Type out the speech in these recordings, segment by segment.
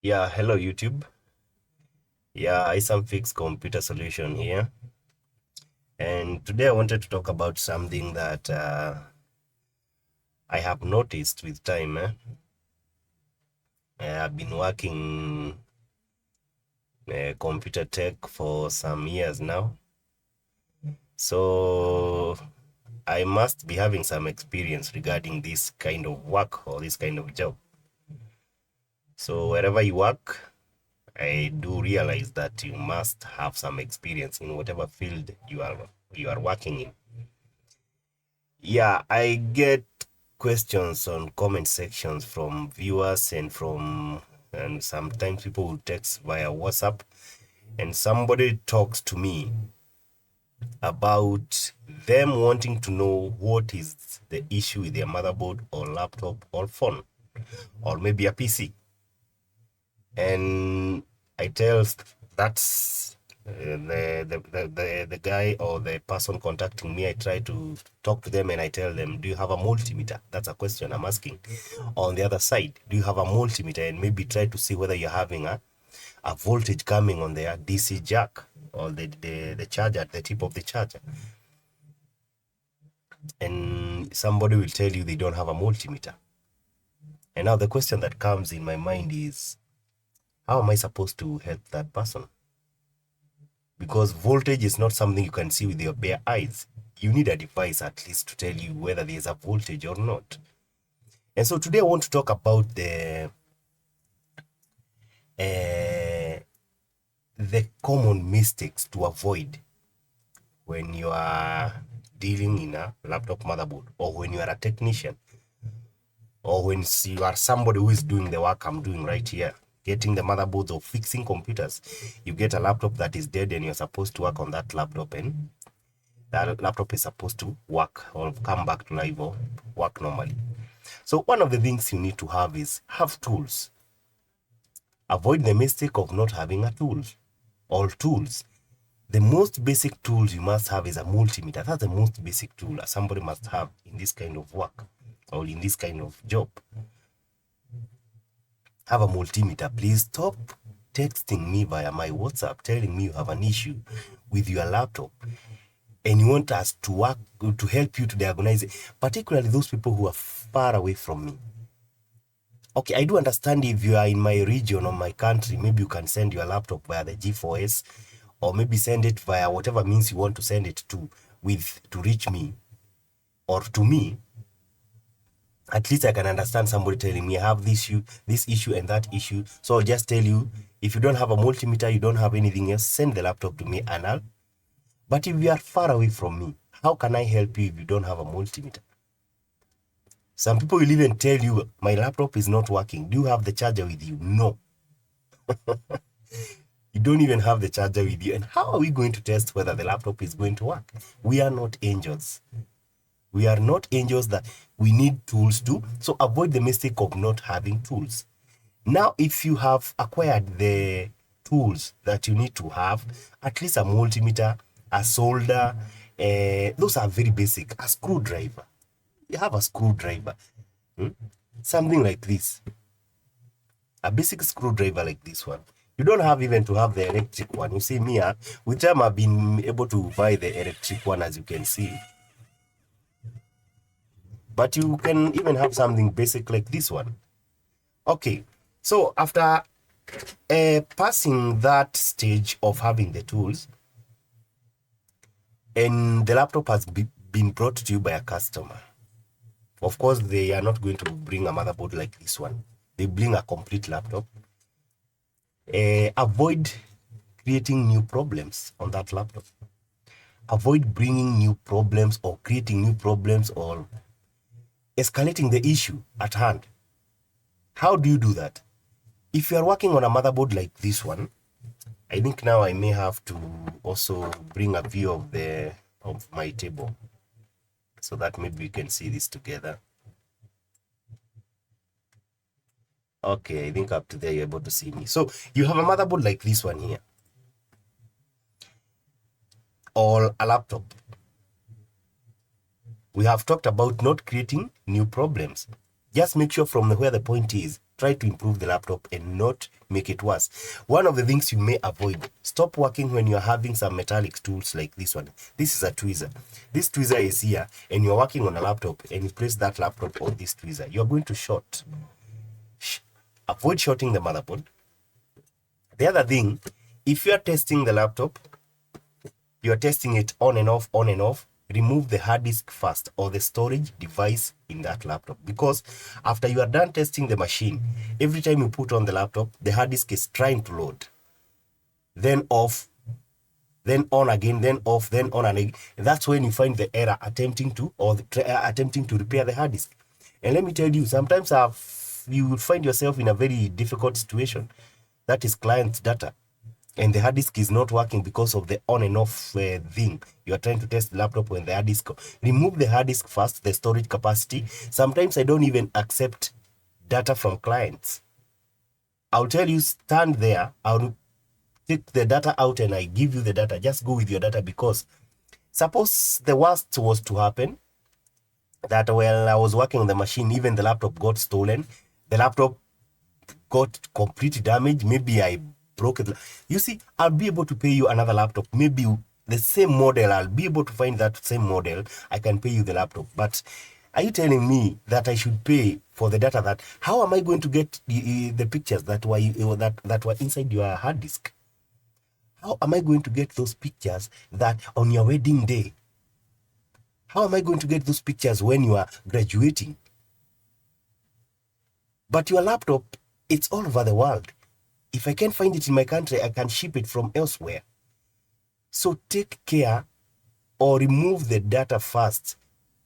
Yeah, hello YouTube. Yeah, iSamfix computer solution here. And today I wanted to talk about something that I have noticed with time. I've been working computer tech for some years now. So I must be having some experience regarding this kind of work or this kind of job. So wherever you work, I do realize that you must have some experience in whatever field you are working in. Yeah, I get questions on comment sections from viewers and sometimes people will text via WhatsApp, and somebody talks to me about them wanting to know what is the issue with their motherboard or laptop or phone or maybe a PC. And I tell that's the guy or the person contacting me. I try to talk to them and I tell them, do you have a multimeter? That's a question I'm asking. On the other side, do you have a multimeter? And maybe try to see whether you're having a voltage coming on their DC jack or the charger at the tip of the charger. And somebody will tell you they don't have a multimeter. And now the question that comes in my mind is, how am I supposed to help that person? Because voltage is not something you can see with your bare eyes. You need a device at least to tell you whether there's a voltage or not. And so today I want to talk about the common mistakes to avoid when you are dealing in a laptop motherboard, or when you are a technician, or when you are somebody who is doing the work I'm doing right here, getting the motherboards or fixing computers. You get a laptop that is dead and you're supposed to work on that laptop, and that laptop is supposed to work or come back to life or work normally. So one of the things you need to have is have tools. Avoid the mistake of not having a tool or tools. The most basic tools you must have is a multimeter. That's the most basic tool somebody must have in this kind of work or in this kind of job. Have a multimeter. Please stop texting me via my WhatsApp telling me you have an issue with your laptop and you want us to work to help you to diagnose it, particularly those people who are far away from me. Okay, I do understand if you are in my region or my country, maybe you can send your laptop via the G4S, or maybe send it via whatever means you want to send it to reach me or to me. At least I can understand somebody telling me I have this issue and that issue. So I'll just tell you, if you don't have a multimeter, you don't have anything else, send the laptop to me and I'll. But if you are far away from me, how can I help you if you don't have a multimeter? Some people will even tell you, my laptop is not working. Do you have the charger with you? No. You don't even have the charger with you. And how are we going to test whether the laptop is going to work? We are not angels. We are not angels that we need tools to. So avoid the mistake of not having tools. Now, if you have acquired the tools that you need to have, at least a multimeter, a solder, those are very basic. A screwdriver. You have a screwdriver. Something like this. A basic screwdriver like this one. You don't have even to have the electric one. You see me, with time I've been able to buy the electric one, as you can see. But you can even have something basic like this one. Okay, so after passing that stage of having the tools, and the laptop has been brought to you by a customer. Of course, they are not going to bring a motherboard like this one. They bring a complete laptop. Avoid creating new problems on that laptop. Avoid bringing new problems or creating new problems or escalating the issue at hand. How do you do that? If you are working on a motherboard like this one, I think now I may have to also bring a view of my table so that maybe we can see this together. Okay, I think up to there you're able to see me. So you have a motherboard like this one here, or a laptop. We have talked about not creating new problems. Just make sure from where the point is, try to improve the laptop and not make it worse. One of the things you may avoid, stop working when you're having some metallic tools like this one. This is a tweezer. This tweezer is here and you're working on a laptop and you place that laptop on this tweezer. You're going to short. Avoid shorting the motherboard. The other thing, if you're testing the laptop, you're testing it on and off, remove the hard disk first or the storage device in that laptop, because after you are done testing the machine, every time you put on the laptop, the hard disk is trying to load, then off, then on again, then off, then on again. That's when you find the error attempting to repair the hard disk. And let me tell you, sometimes you will find yourself in a very difficult situation. That is client data, and the hard disk is not working because of the on and off thing. You are trying to test the laptop when the hard disk. Remove the hard disk first, the storage capacity. Sometimes I don't even accept data from clients. I'll tell you, stand there, I'll take the data out and I give you the data. Just go with your data, because suppose the worst was to happen, that while I was working on the machine, even the laptop got stolen, the laptop got completely damaged, maybe I broke it. You see, I'll be able to pay you another laptop, maybe the same model. I'll be able to find that same model. I can pay you the laptop. But are you telling me that I should pay for the data? That how am I going to get the pictures that were inside your hard disk? How am I going to get those pictures that on your wedding day? How am I going to get those pictures when you are graduating? But your laptop, it's all over the world. If I can't find it in my country, I can ship it from elsewhere. So take care or remove the data first.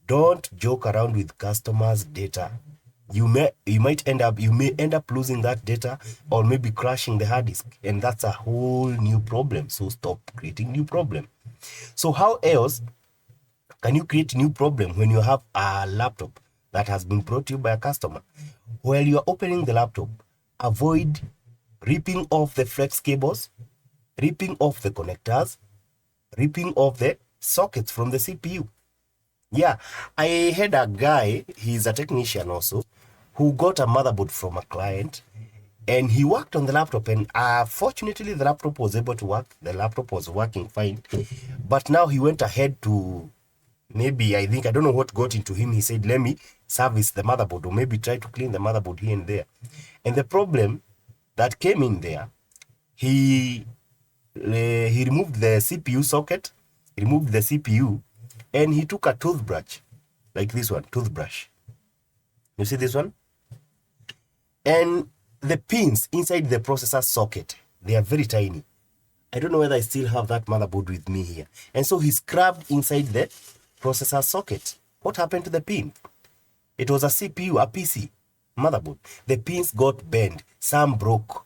Don't joke around with customers' data. You may end up losing that data, or maybe crashing the hard disk, and that's a whole new problem. So stop creating new problem. So how else can you create a new problem when you have a laptop that has been brought to you by a customer? While you're opening the laptop, avoid ripping off the flex cables, ripping off the connectors, ripping off the sockets from the CPU. Yeah, I had a guy, he's a technician also, who got a motherboard from a client, and he worked on the laptop, and fortunately the laptop was able to work. The laptop was working fine. But now he went ahead to, I don't know what got into him. He said, let me service the motherboard, or maybe try to clean the motherboard here and there. And the problem that came in there, he removed the CPU socket, removed the CPU, and he took a toothbrush, like this one, toothbrush. You see this one? And the pins inside the processor socket, they are very tiny. I don't know whether I still have that motherboard with me here. And so he scrubbed inside the processor socket. What happened to the pin? It was a CPU, a PC motherboard. The pins got bent, some broke.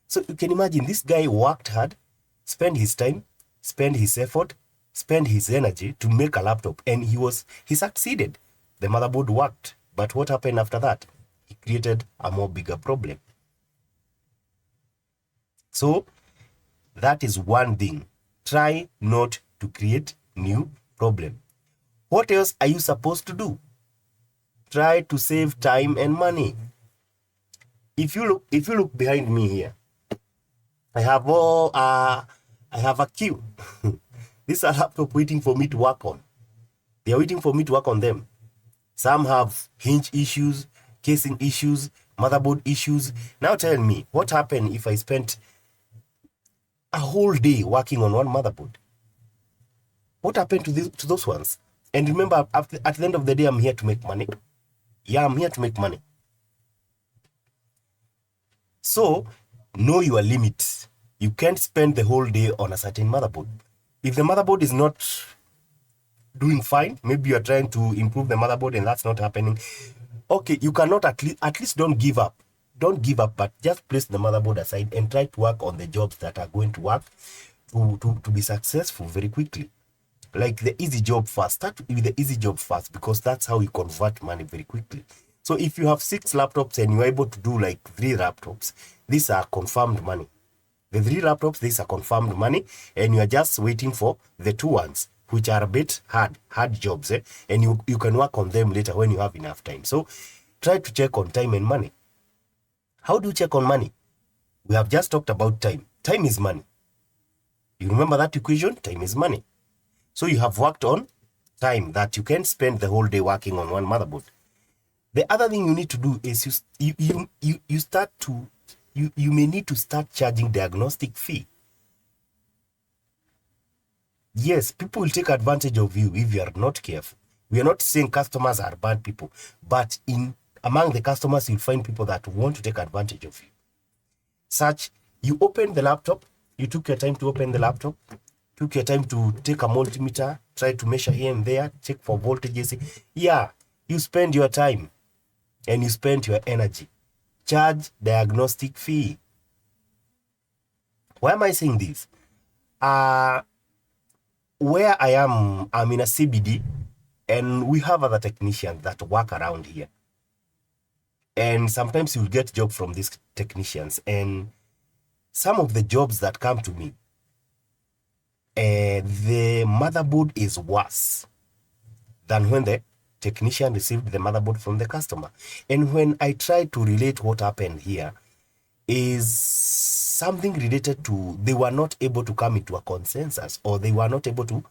So you can imagine, this guy worked hard, spent his time, spent his effort, spent his energy to make a laptop, and he succeeded. The motherboard worked. But what happened after that? He created a more bigger problem. So that is one thing. Try not to create new problem. What else are you supposed to do? Try to save time and money. If you look behind me here, I have a queue. These are laptops waiting for me to work on. They are waiting for me to work on them. Some have hinge issues, casing issues, motherboard issues. Now tell me, what happened if I spent a whole day working on one motherboard? What happened to those ones? And remember, at the end of the day, I'm here to make money. Yeah, I'm here to make money. So, know your limits. You can't spend the whole day on a certain motherboard. If the motherboard is not doing fine, maybe you are trying to improve the motherboard and that's not happening. Okay, you cannot at least don't give up. Don't give up, but just place the motherboard aside and try to work on the jobs that are going to work to be successful very quickly. Like the easy job first. Start with the easy job first, because that's how you convert money very quickly. So if you have 6 laptops and you're able to do like 3 laptops, these are confirmed money. The 3 laptops, these are confirmed money, and you are just waiting for the 2 ones, which are a bit hard jobs, and you can work on them later when you have enough time. So try to check on time and money. How do you check on money? We have just talked about time. Time is money. You remember that equation? Time is money. So you have worked on time that you can spend the whole day working on one motherboard. The other thing you need to do is you may need to start charging diagnostic fee. Yes, people will take advantage of you if you are not careful. We are not saying customers are bad people, but among the customers, you'll find people that want to take advantage of you. Such, you open the laptop, you took your time to open the laptop, took your time to take a multimeter, try to measure here and there, check for voltages. Yeah, you spend your time and you spend your energy. Charge diagnostic fee. Why am I saying this? Where I am, I'm in a CBD, and we have other technicians that work around here. And sometimes you'll get jobs from these technicians. And some of the jobs that come to me, the motherboard is worse than when the technician received the motherboard from the customer. And when I try to relate what happened here, is something related to they were not able to come into a consensus, or they were not able to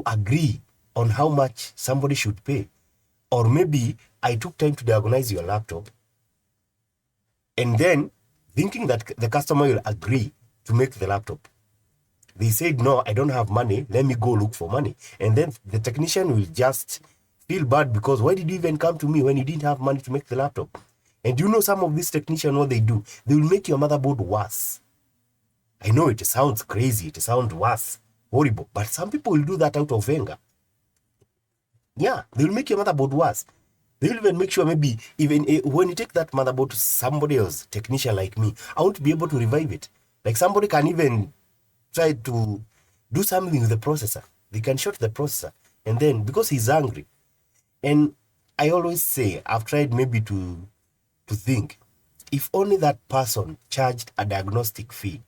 agree on how much somebody should pay. Or maybe I took time to diagnose your laptop, and then thinking that the customer will agree to make the laptop, they said, no, I don't have money, let me go look for money. And then the technician will just feel bad because why did you even come to me when you didn't have money to make the laptop? And you know some of these technicians, what they do? They will make your motherboard worse. I know it sounds crazy, it sounds worse, horrible, but some people will do that out of anger. Yeah, they will make your motherboard worse. They will even make sure maybe even when you take that motherboard to somebody else, technician like me, I won't be able to revive it. Like somebody can even try to do something with the processor. They can short the processor. And then because he's angry. And I always say, I've tried maybe to think, if only that person charged a diagnostic fee,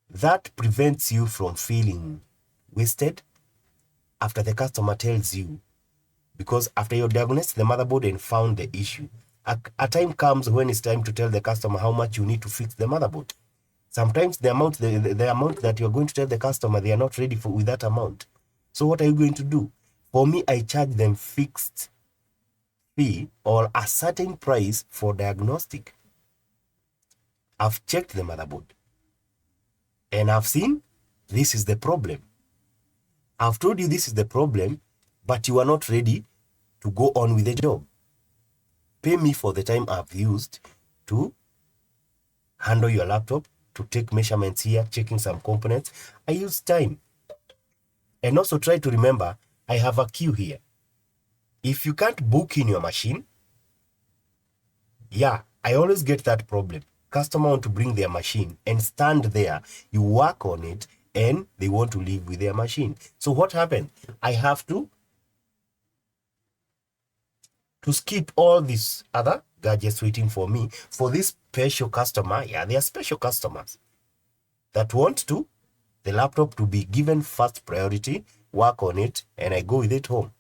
that prevents you from feeling wasted after the customer tells you, because after you diagnosed the motherboard and found the issue, a time comes when it's time to tell the customer how much you need to fix the motherboard. Sometimes the amount that you're going to tell the customer, they are not ready with that amount. So what are you going to do? For me, I charge them fixed fee or a certain price for diagnostic. I've checked the motherboard and I've seen this is the problem. I've told you this is the problem, but you are not ready to go on with the job. Pay me for the time I've used to handle your laptop, to take measurements here, checking some components. I use time. And also try to remember, I have a queue here. If you can't book in your machine, yeah, I always get that problem. Customer want to bring their machine and stand there. You work on it and they want to leave with their machine. So what happened? I have to skip all these other gadgets waiting for me for this special customer. Yeah, they are special customers that want the laptop to be given first priority, work on it, and I go with it home.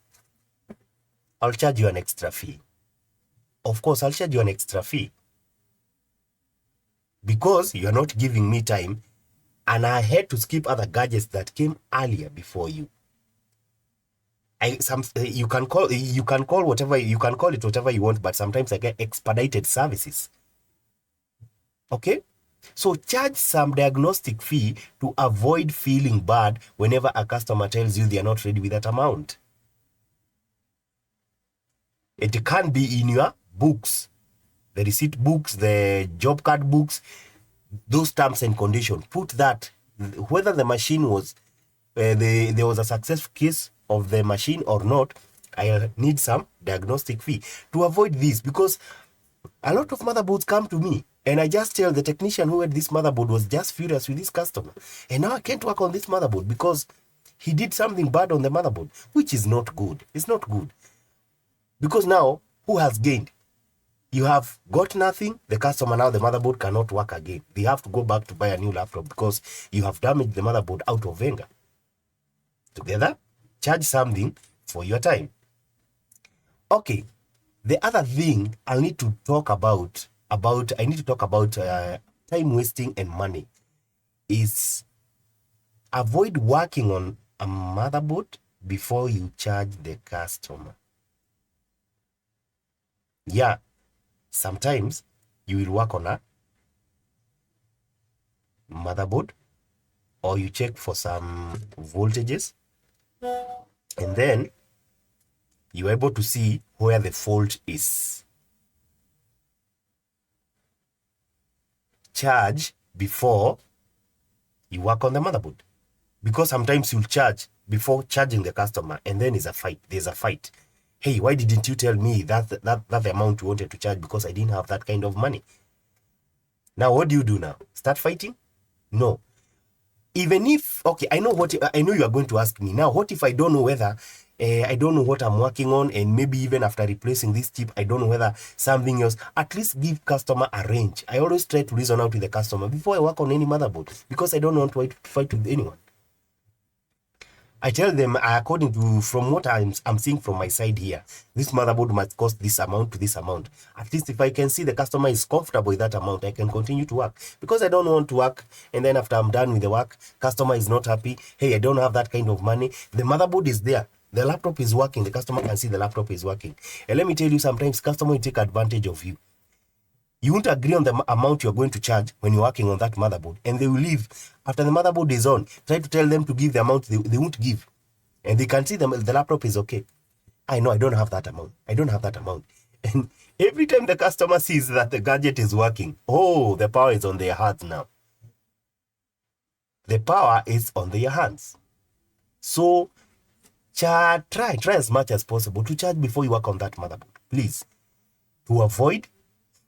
I'll charge you an extra fee. Of course, I'll charge you an extra fee because you're not giving me time and I had to skip other gadgets that came earlier before you. You can call it whatever you want, but sometimes I get expedited services. Okay? So charge some diagnostic fee to avoid feeling bad whenever a customer tells you they are not ready with that amount. It can be in your books, the receipt books, the job card books, those terms and conditions. Put that, whether the machine was, there was a successful case of the machine or not, I need some diagnostic fee to avoid this, because a lot of motherboards come to me and I just tell the technician who had this motherboard was just furious with this customer. And now I can't work on this motherboard because he did something bad on the motherboard, which is not good. It's not good. Because now, who has gained? You have got nothing. The customer now, the motherboard cannot work again. They have to go back to buy a new laptop because you have damaged the motherboard out of anger. Together, charge something for your time. Okay, the other thing I'll need to talk about time wasting and money is avoid working on a motherboard before you charge the customer. Yeah, sometimes you will work on a motherboard or you check for some voltages and then you're able to see where the fault is. Charge before you work on the motherboard, because sometimes you'll charge before charging the customer and then there's a fight. Hey, why didn't you tell me that the amount you wanted to charge, because I didn't have that kind of money. Now what do you do now? Start fighting? No. Even if, okay, I know you are going to ask me now, what if I don't know whether I don't know what I'm working on, and maybe even after replacing this chip, I don't know whether something else. At least give customer a range. I always try to reason out with the customer before I work on any motherboard, because I don't want to fight with anyone. I tell them, according to from what I'm seeing from my side here, this motherboard must cost this amount to this amount. At least if I can see the customer is comfortable with that amount, I can continue to work, because I don't want to work and then after I'm done with the work, customer is not happy. Hey, I don't have that kind of money. The motherboard is there. The laptop is working. The customer can see the laptop is working. And let me tell you, sometimes customer will take advantage of you. You won't agree on the amount you're going to charge when you're working on that motherboard, and they will leave. After the motherboard is on, try to tell them to give the amount, they won't give. And they can see the laptop is okay. I know I don't have that amount. I don't have that amount. And every time the customer sees that the gadget is working, oh, the power is on their hands now. The power is on their hands. So try as much as possible to charge before you work on that motherboard, please, to avoid.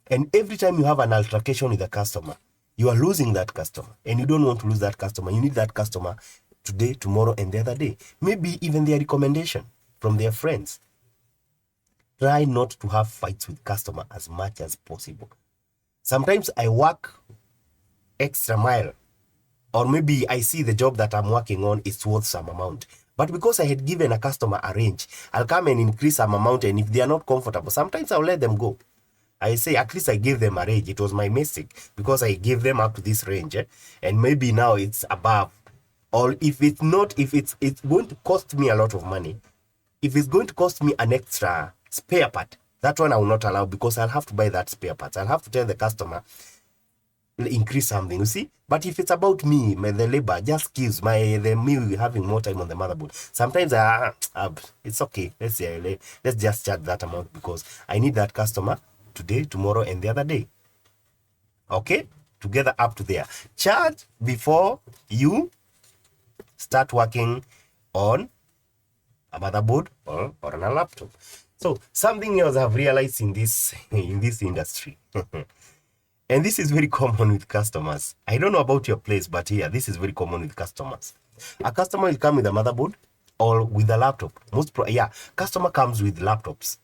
And every time you have an altercation with a customer, you are losing that customer, and you don't want to lose that customer. You need that customer today, tomorrow, and the other day. Maybe even their recommendation from their friends. Try not to have fights with customer as much as possible. Sometimes I work extra mile, or maybe I see the job that I'm working on is worth some amount. But because I had given a customer a range, I'll come and increase some amount, and if they are not comfortable, sometimes I'll let them go. I say, at least I gave them a range. It was my mistake, because I gave them up to this range, and maybe now it's above. Or if it's not, if it's going to cost me a lot of money, if it's going to cost me an extra spare part, that one I will not allow, because I'll have to buy that spare part. I'll have to tell the customer, increase something, you see. But if it's about me, the labor just gives me having more time on the motherboard. Sometimes it's okay. Let's just charge that amount, because I need that customer today, tomorrow, and the other day. Okay, together up to there. Charge before you start working on a motherboard or on a laptop. So something else I've realized in this industry, and this is very common with customers. I don't know about your place, but here this is very common with customers. A customer will come with a motherboard or with a laptop. Customer comes with laptops.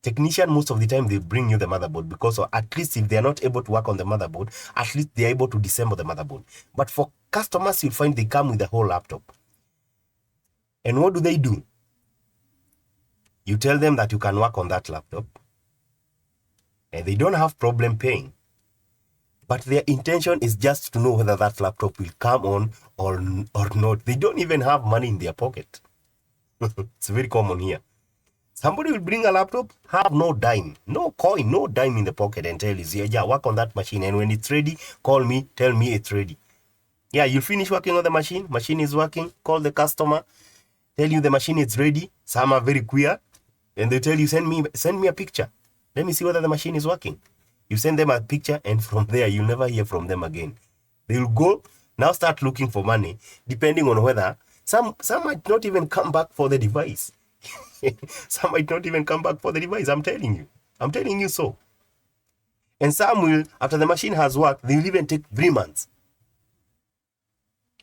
Technician, most of the time, they bring you the motherboard, because at least if they're not able to work on the motherboard, at least they're able to disassemble the motherboard. But for customers, you'll find they come with the whole laptop. And what do? You tell them that you can work on that laptop, and they don't have problem paying. But their intention is just to know whether that laptop will come on or not. They don't even have money in their pocket. It's very common here. Somebody will bring a laptop, have no dime, no coin, no dime in the pocket, and tell you, yeah, work on that machine, and when it's ready, call me, tell me it's ready. Yeah, you finish working on the machine is working, call the customer, tell you the machine is ready. Some are very queer, and they tell you, send me a picture. Let me see whether the machine is working. You send them a picture, and from there, you'll never hear from them again. They'll go, now start looking for money, depending on whether, some might not even come back for the device. Some might not even come back for the device. I'm telling you so. And some will, after the machine has worked, they will even take 3 months,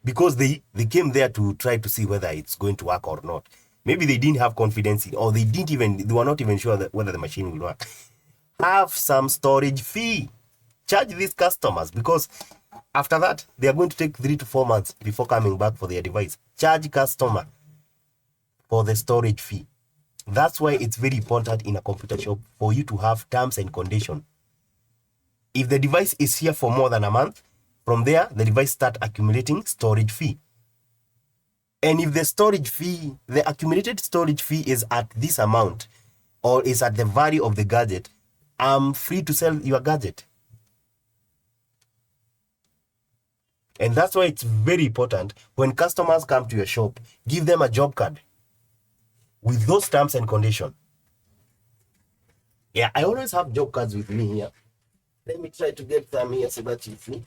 because they came there to try to see whether it's going to work or not. Maybe they didn't have confidence in, or they were not even sure that whether the machine will work. Have some storage fee. Charge these customers, because after that, they are going to take 3 to 4 months before coming back for their device. Charge customer for the storage fee. That's why it's very important in a computer shop for you to have terms and conditions. If the device is here for more than a month, from there, the device start accumulating storage fee. And if the storage fee, the accumulated storage fee is at this amount, or is at the value of the gadget, I'm free to sell your gadget. And that's why it's very important when customers come to your shop, give them a job card with those terms and conditions. Yeah, I always have job cards with me here. Let me try to get them here so that you see.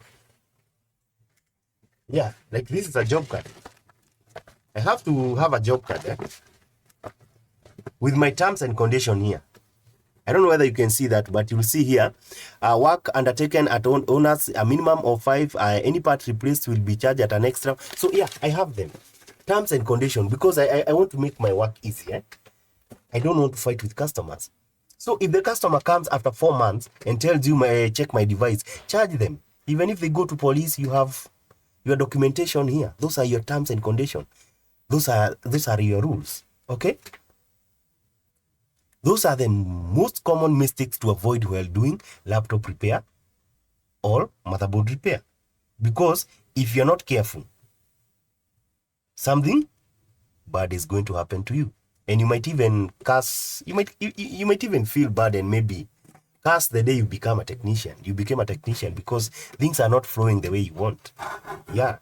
Yeah, like this is a job card. I have to have a job card with my terms and condition here. I don't know whether you can see that, but you'll see here, work undertaken at owners, a minimum of 5, any part replaced will be charged at an extra. So yeah, I have them. Terms and condition, because I want to make my work easier. I don't want to fight with customers. So if the customer comes after 4 months and tells you, check my device, charge them. Even if they go to police, you have your documentation here. Those are your terms and conditions. Those are your rules, okay? Those are the most common mistakes to avoid while doing laptop repair or motherboard repair. Because if you're not careful, something bad is going to happen to you. And you might even curse, you might even feel bad and maybe curse the day you become a technician. You became a technician because things are not flowing the way you want. Yeah,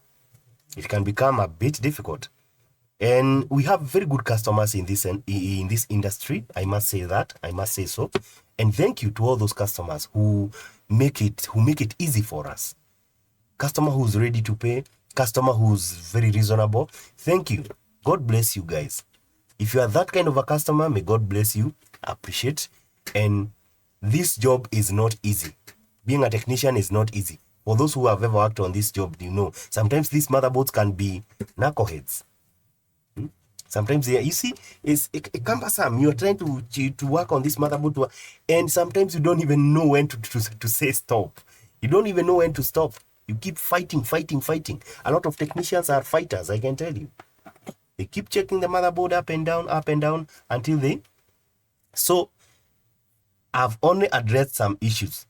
it can become a bit difficult. And we have very good customers in this industry. I must say that. I must say so. And thank you to all those customers who make it easy for us. Customer who's ready to pay, customer who's very reasonable. Thank you. God bless you guys. If you are that kind of a customer, may God bless you. Appreciate. And this job is not easy. Being a technician is not easy. For those who have ever worked on this job, you know, sometimes these motherboards can be knuckleheads. Sometimes, yeah, you see, it's cumbersome. You're trying to work on this motherboard, and sometimes you don't even know when to say stop. You don't even know when to stop. You keep fighting. A lot of technicians are fighters, I can tell you. They keep checking the motherboard up and down until they... So, I've only addressed some issues.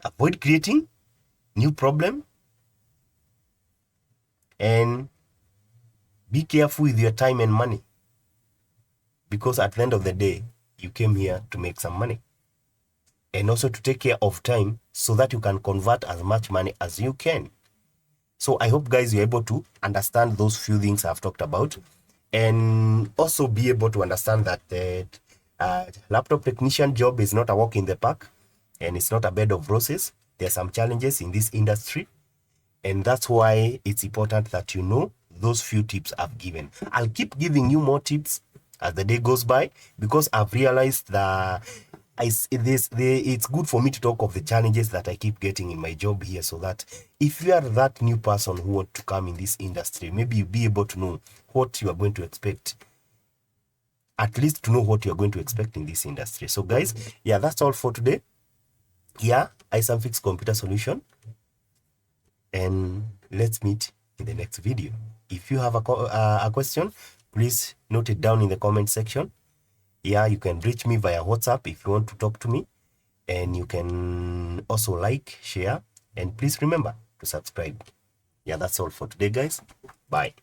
Avoid creating new problem, and be careful with your time and money, because at the end of the day, you came here to make some money, and also to take care of time so that you can convert as much money as you can. So I hope, guys, you're able to understand those few things I've talked about, and also be able to understand that the laptop technician job is not a walk in the park, and it's not a bed of roses. There are some challenges in this industry, and that's why it's important that you know those few tips I've given. I'll keep giving you more tips as the day goes by, because I've realized that it's good for me to talk of the challenges that I keep getting in my job here, so that if you are that new person who want to come in this industry, maybe you'll be able to know what you are going to expect. At least to know what you are going to expect in this industry. So guys, yeah, that's all for today. Yeah, iSamfix Computer Solution. And let's meet in the next video. If you have a question, please note it down in the comment section. Yeah, you can reach me via WhatsApp if you want to talk to me. And you can also like, share, and please remember to subscribe. Yeah, that's all for today, guys. Bye.